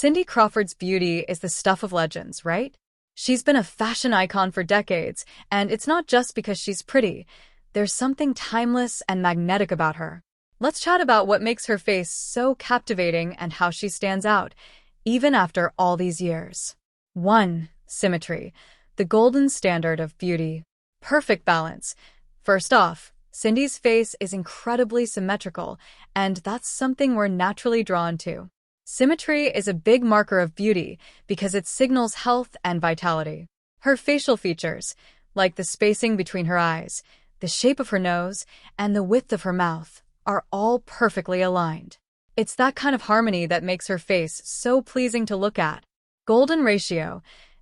Cindy Crawford's beauty is the stuff of legends, right? She's been a fashion icon for decades, and it's not just because she's pretty. There's something timeless and magnetic about her. Let's chat about what makes her face so captivating and how she stands out, even after all these years. 1. Symmetry, the golden standard of beauty. Perfect balance. First off, Cindy's face is incredibly symmetrical, and that's something we're naturally drawn to. Symmetry is a big marker of beauty because it signals health and vitality. Her facial features, like the spacing between her eyes, the shape of her nose, and the width of her mouth, are all perfectly aligned. It's that kind of harmony that makes her face so pleasing to look at. Golden ratio.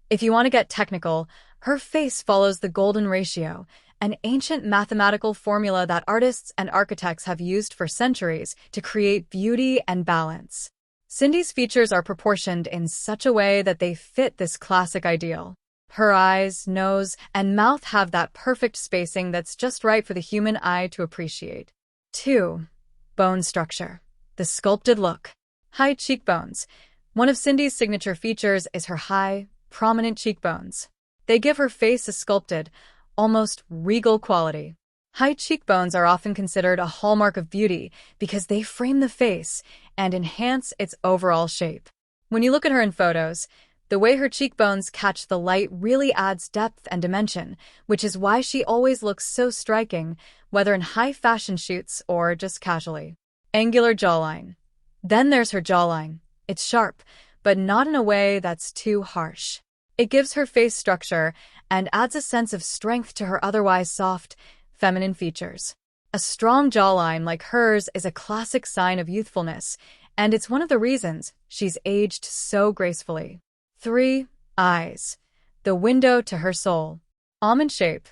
If you want to get technical, her face follows the golden ratio, an ancient mathematical formula that artists and architects have used for centuries to create beauty and balance. Cindy's features are proportioned in such a way that they fit this classic ideal. Her eyes, nose, and mouth have that perfect spacing that's just right for the human eye to appreciate. 2. Bone structure, the sculpted look. High cheekbones. One of Cindy's signature features is her high, prominent cheekbones. They give her face a sculpted, almost regal quality. High cheekbones are often considered a hallmark of beauty because they frame the face and enhance its overall shape. When you look at her in photos, the way her cheekbones catch the light really adds depth and dimension, which is why she always looks so striking, whether in high fashion shoots or just casually. Angular jawline. Then there's her jawline. It's sharp, but not in a way that's too harsh. It gives her face structure and adds a sense of strength to her otherwise soft, feminine features. A strong jawline like hers is a classic sign of youthfulness, and it's one of the reasons she's aged so gracefully. 3. Eyes, the window to her soul. Almond shape.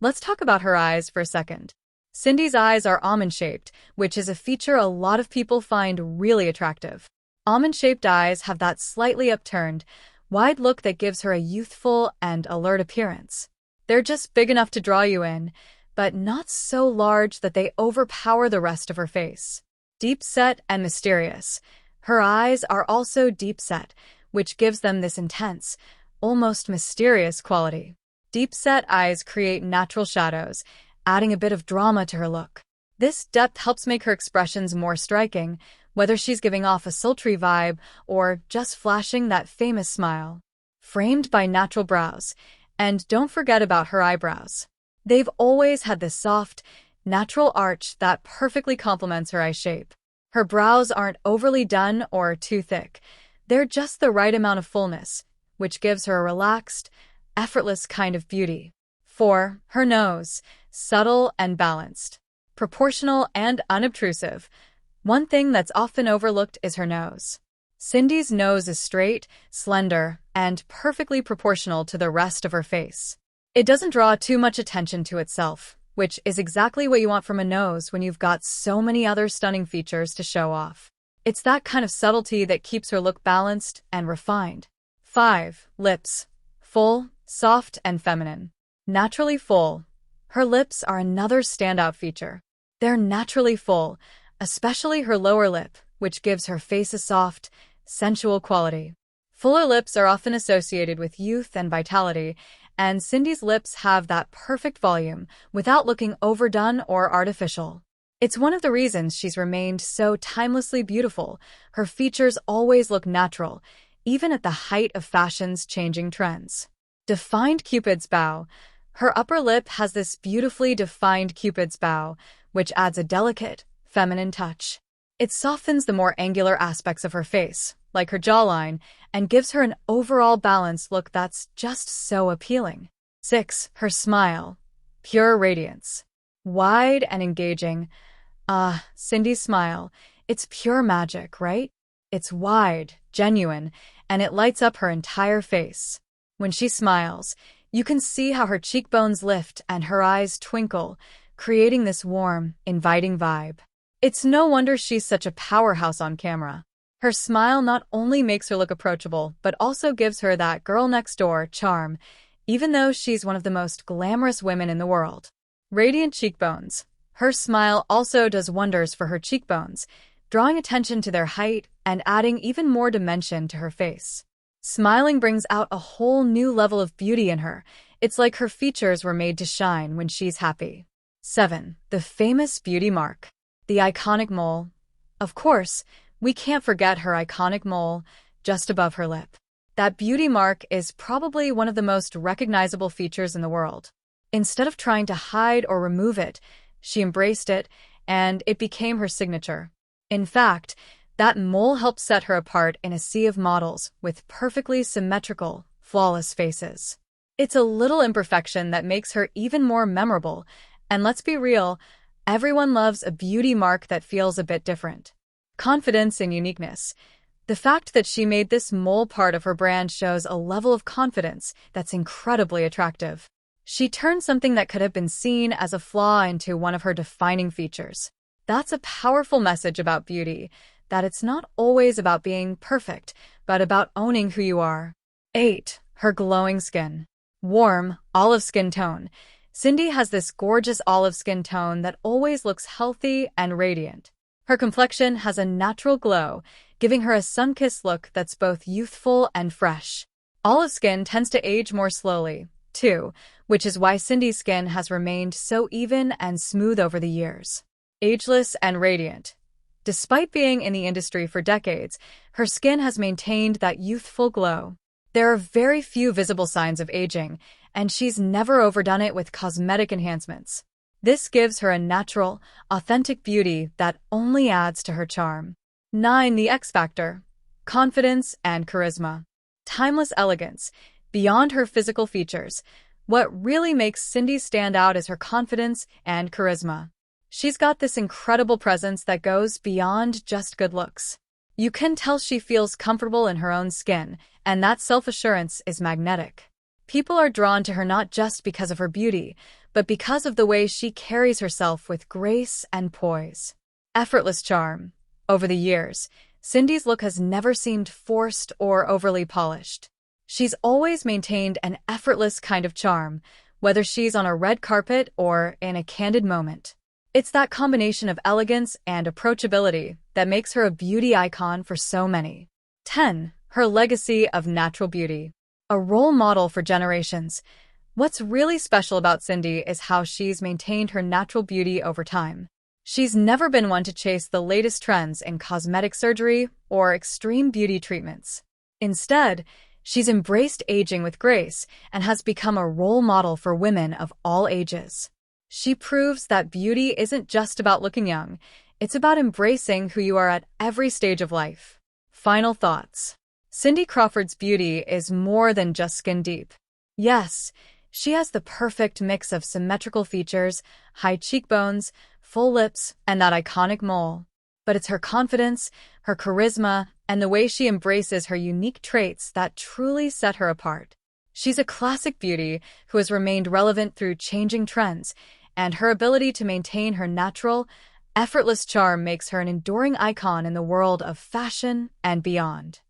Let's talk about her eyes for a second. Cindy's eyes are almond-shaped, which is a feature a lot of people find really attractive. Almond-shaped eyes have that slightly upturned, wide look that gives her a youthful and alert appearance. They're just big enough to draw you in, but not so large that they overpower the rest of her face. Deep-set and mysterious. Her eyes are also deep-set, which gives them this intense, almost mysterious quality. Deep-set eyes create natural shadows, adding a bit of drama to her look. This depth helps make her expressions more striking, whether she's giving off a sultry vibe or just flashing that famous smile. Framed by natural brows. And don't forget about her eyebrows. They've always had this soft, natural arch that perfectly complements her eye shape. Her brows aren't overly done or too thick. They're just the right amount of fullness, which gives her a relaxed, effortless kind of beauty. 4. Her nose, subtle and balanced. Proportional and unobtrusive. One thing that's often overlooked is her nose. Cindy's nose is straight, slender, and perfectly proportional to the rest of her face. It doesn't draw too much attention to itself, which is exactly what you want from a nose when you've got so many other stunning features to show off. It's that kind of subtlety that keeps her look balanced and refined. 5. Lips. Full, soft, and feminine. Naturally full. Her lips are another standout feature. They're naturally full, especially her lower lip, which gives her face a soft, sensual quality. Fuller lips are often associated with youth and vitality, and Cindy's lips have that perfect volume without looking overdone or artificial. It's one of the reasons she's remained so timelessly beautiful. Her features always look natural, even at the height of fashion's changing trends. Defined Cupid's bow. Her upper lip has this beautifully defined Cupid's bow, which adds a delicate, feminine touch. It softens the more angular aspects of her face, like her jawline, and gives her an overall balanced look that's just so appealing. 6. Her smile. Pure radiance. Wide and engaging. Cindy's smile. It's pure magic, right? It's wide, genuine, and it lights up her entire face. When she smiles, you can see how her cheekbones lift and her eyes twinkle, creating this warm, inviting vibe. It's no wonder she's such a powerhouse on camera. Her smile not only makes her look approachable, but also gives her that girl-next-door charm, even though she's one of the most glamorous women in the world. Radiant cheekbones. Her smile also does wonders for her cheekbones. drawing attention to their height and adding even more dimension to her face. Smiling brings out a whole new level of beauty in her. It's like her features were made to shine when she's happy. 7. The famous beauty mark. The iconic mole. Of course, we can't forget her iconic mole just above her lip. That beauty mark is probably one of the most recognizable features in the world. Instead of trying to hide or remove it, she embraced it, and it became her signature. In fact, that mole helped set her apart in a sea of models with perfectly symmetrical, flawless faces. It's a little imperfection that makes her even more memorable, and let's be real, everyone loves a beauty mark that feels a bit different. Confidence and uniqueness. The fact that she made this mole part of her brand shows a level of confidence that's incredibly attractive. She turned something that could have been seen as a flaw into one of her defining features. That's a powerful message about beauty, that it's not always about being perfect, but about owning who you are. 8. Her glowing skin. Warm, olive skin tone. Cindy has this gorgeous olive skin tone that always looks healthy and radiant. Her complexion has a natural glow, giving her a sun-kissed look that's both youthful and fresh. Olive skin tends to age more slowly, too, which is why Cindy's skin has remained so even and smooth over the years. Ageless and radiant. Despite being in the industry for decades, her skin has maintained that youthful glow. There are very few visible signs of aging, and she's never overdone it with cosmetic enhancements. This gives her a natural, authentic beauty that only adds to her charm. 9. The X Factor. Confidence and charisma. Timeless elegance. Beyond her physical features, what really makes Cindy stand out is her confidence and charisma. She's got this incredible presence that goes beyond just good looks. You can tell she feels comfortable in her own skin, and that self-assurance is magnetic. People are drawn to her not just because of her beauty, but because of the way she carries herself with grace and poise. Effortless charm. Over the years, Cindy's look has never seemed forced or overly polished. She's always maintained an effortless kind of charm, whether she's on a red carpet or in a candid moment. It's that combination of elegance and approachability that makes her a beauty icon for so many. 10. Her legacy of natural beauty. A role model for generations. What's really special about Cindy is how she's maintained her natural beauty over time. She's never been one to chase the latest trends in cosmetic surgery or extreme beauty treatments. Instead, she's embraced aging with grace and has become a role model for women of all ages. She proves that beauty isn't just about looking young, it's about embracing who you are at every stage of life. Final thoughts. Cindy Crawford's beauty is more than just skin deep. Yes, she has the perfect mix of symmetrical features, high cheekbones, full lips, and that iconic mole. But it's her confidence, her charisma, and the way she embraces her unique traits that truly set her apart. She's a classic beauty who has remained relevant through changing trends, and her ability to maintain her natural, effortless charm makes her an enduring icon in the world of fashion and beyond.